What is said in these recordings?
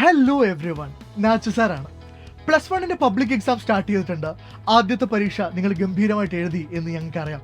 Hello every one, Nachu സാറാണ്. Plus വണ്ണിൻ്റെ public exam start ചെയ്തിട്ടുണ്ട്. ആദ്യത്തെ പരീക്ഷ നിങ്ങൾ ഗംഭീരമായിട്ട് എഴുതി എന്ന് ഞങ്ങൾക്കറിയാം.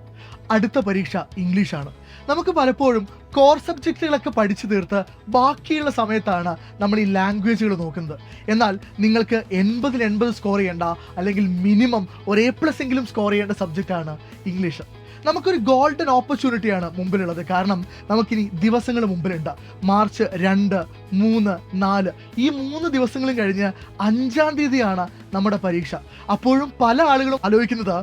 അടുത്ത പരീക്ഷ ഇംഗ്ലീഷാണ്. നമുക്ക് പലപ്പോഴും കോർ സബ്ജക്റ്റുകളൊക്കെ പഠിച്ചു തീർത്ത് ബാക്കിയുള്ള സമയത്താണ് നമ്മൾ ഈ ലാംഗ്വേജുകൾ നോക്കുന്നത്. എന്നാൽ നിങ്ങൾക്ക് 80 സ്കോർ ചെയ്യേണ്ട, അല്ലെങ്കിൽ മിനിമം ഒരു A+ എങ്കിലും സ്കോർ ചെയ്യേണ്ട സബ്ജക്റ്റാണ് ഇംഗ്ലീഷ്. നമുക്കൊരു ഗോൾഡൻ ഓപ്പർച്യൂണിറ്റിയാണ് മുമ്പിലുള്ളത്. കാരണം നമുക്കിനി ദിവസങ്ങൾ മുമ്പിലുണ്ട്. മാർച്ച് 2, 3, 4 ഈ 3 ദിവസങ്ങളും കഴിഞ്ഞ് 5-ാം തീയതിയാണ് നമ്മുടെ പരീക്ഷ. അപ്പോഴും പല ആളുകളും ആലോചിക്കുന്നത്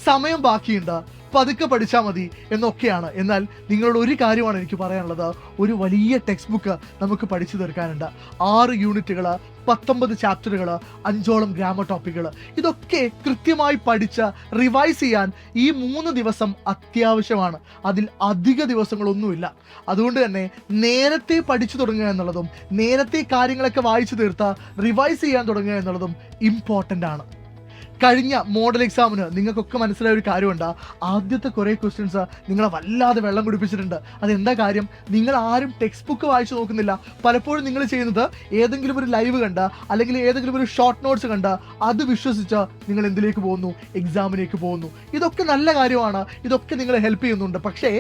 സമയം ബാക്കിയുണ്ട്, പതുക്കെ പഠിച്ചാൽ മതി എന്നൊക്കെയാണ്. എന്നാൽ നിങ്ങളോട് ഒരു കാര്യമാണ് എനിക്ക് പറയാനുള്ളത്. ഒരു വലിയ ടെക്സ്റ്റ് ബുക്ക് നമുക്ക് പഠിച്ചു തീർക്കാനുണ്ട്. 6 യൂണിറ്റുകൾ, 19 ചാപ്റ്ററുകൾ, 5ഓളം ഗ്രാമർ ടോപ്പിക്കുകൾ. ഇതൊക്കെ കൃത്യമായി പഠിച്ച് റിവൈസ് ചെയ്യാൻ ഈ 3 ദിവസം അത്യാവശ്യമാണ്. അതിൽ അധിക ദിവസങ്ങളൊന്നുമില്ല. അതുകൊണ്ട് തന്നെ നേരത്തെ പഠിച്ചു തുടങ്ങുക എന്നുള്ളതും നേരത്തെ കാര്യങ്ങളൊക്കെ വായിച്ചു തീർത്ത് റിവൈസ് ചെയ്യാൻ തുടങ്ങുക എന്നുള്ളതും ഇമ്പോർട്ടൻ്റ് ആണ്. കഴിഞ്ഞ മോഡൽ എക്സാമിന് നിങ്ങൾക്കൊക്കെ മനസ്സിലായ ഒരു കാര്യമുണ്ട്. ആദ്യത്തെ കുറേ ക്വസ്റ്റ്യൻസ് നിങ്ങളെ വല്ലാതെ വെള്ളം കുടിപ്പിച്ചിട്ടുണ്ട്. അതെന്താ കാര്യം? നിങ്ങൾ ആരും ടെക്സ്റ്റ് ബുക്ക് വായിച്ചു നോക്കുന്നില്ല. പലപ്പോഴും നിങ്ങൾ ചെയ്യുന്നത് ഏതെങ്കിലും ഒരു ലൈവ് കണ്ട്, അല്ലെങ്കിൽ ഏതെങ്കിലും ഒരു ഷോർട്ട് നോട്ട്സ് കണ്ട് അത് വിശ്വസിച്ച് നിങ്ങൾ എന്തിലേക്ക് പോകുന്നു? എക്സാമിലേക്ക് പോകുന്നു. ഇതൊക്കെ നല്ല കാര്യമാണ്, ഇതൊക്കെ നിങ്ങളെ ഹെൽപ്പ് ചെയ്യുന്നുണ്ട്. പക്ഷേ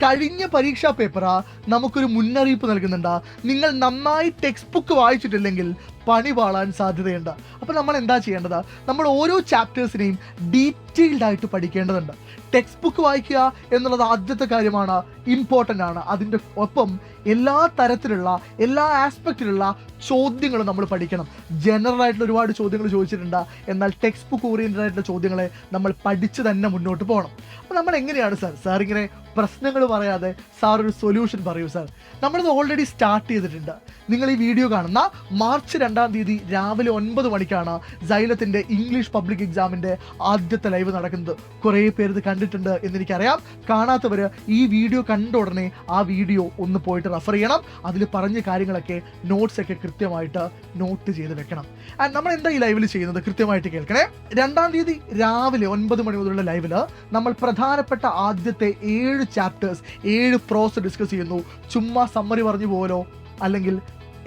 കഴിഞ്ഞ പരീക്ഷാ പേപ്പറാ നമുക്കൊരു മുന്നറിയിപ്പ് നൽകുന്നുണ്ട്. നിങ്ങൾ നന്നായി ടെക്സ്റ്റ് ബുക്ക് വായിച്ചിട്ടില്ലെങ്കിൽ പണി പാളാൻ സാധ്യതയുണ്ട്. അപ്പോൾ നമ്മൾ എന്താ ചെയ്യേണ്ടത്? നമ്മൾ ഓരോ ചാപ്റ്റേഴ്സിനെയും ഡീറ്റെയിൽഡ് ആയിട്ട് പഠിക്കേണ്ടതുണ്ട്. ടെക്സ്റ്റ് ബുക്ക് വായിക്കുക എന്നുള്ളത് ആദ്യത്തെ കാര്യമാണ്, ഇമ്പോർട്ടൻ്റ് ആണ്. അതിൻ്റെ ഒപ്പം എല്ലാ തരത്തിലുള്ള, എല്ലാ ആസ്പെക്റ്റിലുള്ള ചോദ്യങ്ങളും നമ്മൾ പഠിക്കണം. ജനറൽ ആയിട്ടുള്ള ഒരുപാട് ചോദ്യങ്ങൾ ചോദിച്ചിട്ടുണ്ട്. എന്നാൽ ടെക്സ്റ്റ് ബുക്ക് ഓറിയൻറ്റഡ് ആയിട്ടുള്ള ചോദ്യങ്ങളെ നമ്മൾ പഠിച്ച് തന്നെ മുന്നോട്ട് പോകണം. അപ്പോൾ നമ്മൾ എങ്ങനെയാണ് സാർ ഇങ്ങനെ പ്രശ്നങ്ങൾ പറയാതെ സാർ ഒരു സൊല്യൂഷൻ പറയൂ സാർ? നമ്മളിത് ഓൾറെഡി സ്റ്റാർട്ട് ചെയ്തിട്ടുണ്ട്. നിങ്ങൾ ഈ വീഡിയോ കാണുന്ന മാർച്ച് 2-ാം തീയതി രാവിലെ 9 മണിക്കാണ് സൈലത്തിൻ്റെ ഇംഗ്ലീഷ് പബ്ലിക് എക്സാമിൻ്റെ ആദ്യത്തെ ലൈവ് നടക്കുന്നത്. കുറേ പേര് ഇത് കണ്ടിട്ടുണ്ട് എന്നെനിക്കറിയാം. കാണാത്തവർ ഈ വീഡിയോ കണ്ട ഉടനെ ആ വീഡിയോ ഒന്ന് പോയിട്ട് റെഫർ ചെയ്യണം. അതിൽ പറഞ്ഞ കാര്യങ്ങളൊക്കെ നോട്ട്സൊക്കെ കൃത്യമായിട്ട് നോട്ട് ചെയ്ത് വെക്കണം. ആൻഡ് നമ്മൾ എന്താ ഈ ലൈവിൽ ചെയ്യുന്നത് കൃത്യമായിട്ട് കേൾക്കണേ. 2-ാം തീയതി രാവിലെ 9 മണി മുതലുള്ള ലൈവിൽ നമ്മൾ പ്രധാനപ്പെട്ട ആദ്യത്തെ 7 ചാപ്റ്റേഴ്സ്, 7 പ്രോസ് ഡിസ്കസ് ചെയ്യുന്നു. ചുമ്മാ സമ്മറി പറഞ്ഞു പോലോ, അല്ലെങ്കിൽ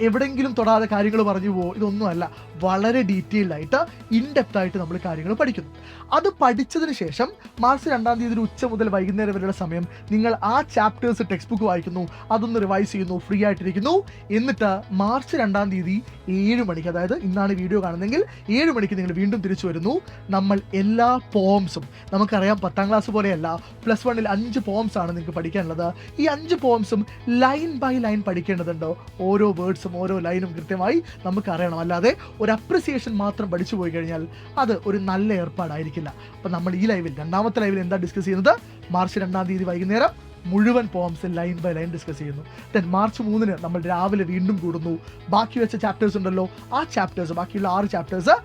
എവിടെയെങ്കിലും തൊടാതെ കാര്യങ്ങൾ പറഞ്ഞു പോകുമോ, ഇതൊന്നുമല്ല. വളരെ ഡീറ്റെയിൽഡ് ആയിട്ട്, ഇൻഡെപ്ത് ആയിട്ട് നമ്മൾ കാര്യങ്ങൾ പഠിക്കുന്നു. അത് പഠിച്ചതിന് ശേഷം മാർച്ച് 2-ാം തീയതി ഉച്ച മുതൽ വൈകുന്നേരം വരെയുള്ള സമയം നിങ്ങൾ ആ ചാപ്റ്റേഴ്സ് ടെക്സ്റ്റ് ബുക്ക് വായിക്കുന്നു, അതൊന്ന് റിവൈസ് ചെയ്യുന്നു, ഫ്രീ ആയിട്ടിരിക്കുന്നു. എന്നിട്ട് മാർച്ച് 2-ാം തീയതി 7 മണിക്ക്, അതായത് ഇന്നാണ് വീഡിയോ കാണുന്നതെങ്കിൽ 7 മണിക്ക് നിങ്ങൾ വീണ്ടും തിരിച്ചു വരുന്നു. നമ്മൾ എല്ലാ പോംസും, നമുക്കറിയാം 10ാം ക്ലാസ് പോലെയല്ല, പ്ലസ് 1-ൽ 5 പോംസ് ആണ് നിങ്ങൾക്ക് പഠിക്കാനുള്ളത്. ഈ 5 പോംസും ലൈൻ ബൈ ലൈൻ പഠിക്കേണ്ടതുണ്ട്. ഓരോ വേർഡ്സും ഓരോ ലൈനും കൃത്യമായി നമുക്കറിയണം. അല്ലാതെ ഒരു അപ്രിസിയേഷൻ മാത്രം പഠിച്ചു പോയി കഴിഞ്ഞാൽ അത് ഒരു നല്ല ഏർപ്പാടായിരിക്കില്ല. അപ്പം നമ്മൾ ഈ ലൈവിൽ, 2ാമത്തെ ലൈവിൽ എന്താ ഡിസ്കസ് ചെയ്യുന്നത്? മാർച്ച് 2-ാം തീയതി വൈകുന്നേരം മുഴുവൻ poems line by line discuss ചെയ്യുന്നു. ദെൻ മാർച്ച് 3-ന് നമ്മൾ രാവിലെ വീണ്ടും കൂടുന്നു. ബാക്കി വെച്ച ചാപ്റ്റേഴ്സ് ഉണ്ടല്ലോ, ആ ചാപ്റ്റേഴ്സ്, ബാക്കിയുള്ള 6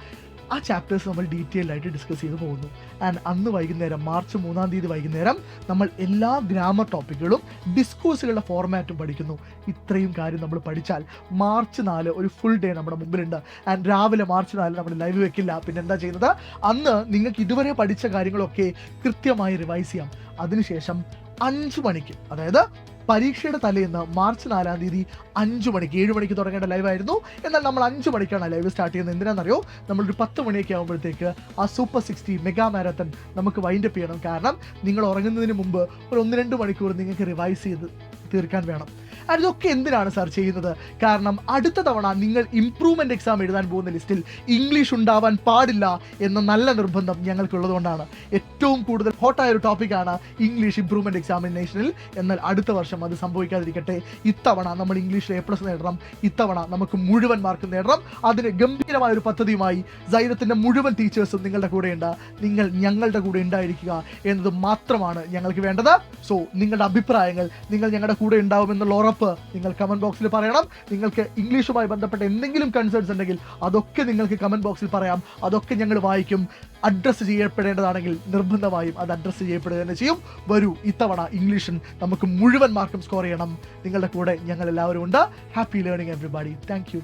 ചാപ്റ്റേഴ്സ് നമ്മൾ ഡീറ്റെയിൽഡ് ആയിട്ട് ഡിസ്കസ് ചെയ്ത് പോകുന്നു. ആൻഡ് അന്ന് വൈകുന്നേരം, മാർച്ച് 3-ാം തീയതി വൈകുന്നേരം നമ്മൾ എല്ലാ ഗ്രാമർ ടോപ്പിക്കുകളും ഡിസ്കോഴ്സുകളുടെ ഫോർമാറ്റും പഠിക്കുന്നു. ഇത്രയും കാര്യം നമ്മൾ പഠിച്ചാൽ മാർച്ച് 4 ഒരു ഫുൾ ഡേ നമ്മുടെ മുമ്പിലുണ്ട്. ആൻഡ് രാവിലെ മാർച്ച് 4 നമ്മൾ ലൈവ് വെക്കില്ല. പിന്നെ എന്താ ചെയ്യുന്നത്? അന്ന് നിങ്ങൾക്ക് ഇതുവരെ പഠിച്ച കാര്യങ്ങളൊക്കെ കൃത്യമായി റിവൈസ് ചെയ്യാം. അതിനുശേഷം 5 മണിക്ക്, അതായത് പരീക്ഷയുടെ തലേന്ന് മാർച്ച് 4-ാം തീയതി 5 മണിക്ക്, 7 മണിക്ക് തുടങ്ങേണ്ട ലൈവായിരുന്നു. എന്നാൽ നമ്മൾ 5 മണിക്കാണ് ലൈവ് സ്റ്റാർട്ട് ചെയ്യുന്നത്. എന്തിനാണെന്നറിയോ? നമ്മളൊരു 10 മണിയൊക്കെ ആകുമ്പോഴത്തേക്ക് ആ സൂപ്പർ 60 മെഗാ മാരത്തൺ നമുക്ക് വൈൻഡപ്പ് ചെയ്യണം. കാരണം നിങ്ങൾ ഉറങ്ങുന്നതിന് മുമ്പ് ഒരു 1-2 മണിക്കൂർ നിങ്ങൾക്ക് റിവൈസ് ചെയ്ത് തീർക്കാൻ വേണം. അതൊക്കെ എന്തിനാണ് സാർ ചെയ്യുന്നത്? കാരണം അടുത്ത തവണ നിങ്ങൾ ഇംപ്രൂവ്മെൻ്റ് എക്സാം എഴുതാൻ പോകുന്ന ലിസ്റ്റിൽ ഇംഗ്ലീഷ് ഉണ്ടാവാൻ പാടില്ല എന്ന നല്ല നിർബന്ധം ഞങ്ങൾക്കുള്ളതുകൊണ്ടാണ്. ഏറ്റവും കൂടുതൽ ഹോട്ടായ ഒരു ടോപ്പിക്കാണ് ഇംഗ്ലീഷ് ഇംപ്രൂവ്മെൻ്റ് എക്സാമിനേഷനിൽ. എന്നാൽ അടുത്ത വർഷം അത് സംഭവിക്കാതിരിക്കട്ടെ. ഇത്തവണ നമ്മൾ ഇംഗ്ലീഷിൽ A+ നേടണം. ഇത്തവണ നമുക്ക് മുഴുവൻ മാർക്ക് നേടണം. അതിന് ഗംഭീരമായ ഒരു പദ്ധതിയുമായി സൈലത്തിൻ്റെ മുഴുവൻ ടീച്ചേഴ്സും നിങ്ങളുടെ കൂടെയുണ്ട്. നിങ്ങൾ ഞങ്ങളുടെ കൂടെ ഉണ്ടായിരിക്കുക എന്നത് മാത്രമാണ് ഞങ്ങൾക്ക് വേണ്ടത്. സോ നിങ്ങളുടെ അഭിപ്രായങ്ങൾ, നിങ്ങൾ ഞങ്ങളുടെ കൂടെ ഉണ്ടാവുമെന്നുള്ള ഉറപ്പ് നിങ്ങൾ കമന്റ് ബോക്സിൽ പറയണം. നിങ്ങൾക്ക് ഇംഗ്ലീഷുമായി ബന്ധപ്പെട്ട എന്തെങ്കിലും കൺസേൺസ് ഉണ്ടെങ്കിൽ അതൊക്കെ നിങ്ങൾക്ക് കമന്റ് ബോക്സിൽ പറയാം. അതൊക്കെ ഞങ്ങൾ വായിക്കും. അഡ്രസ്സ് ചെയ്യപ്പെടേണ്ടതാണെങ്കിൽ നിർബന്ധമായും അത് അഡ്രസ്സ് ചെയ്യപ്പെടുക തന്നെ ചെയ്യും. വരൂ, ഇത്തവണ ഇംഗ്ലീഷിൽ നമുക്ക് മുഴുവൻ മാർക്കും സ്കോർ ചെയ്യണം. നിങ്ങളുടെ കൂടെ ഞങ്ങൾ എല്ലാവരും ഉണ്ട്. Happy learning everybody. Thank you.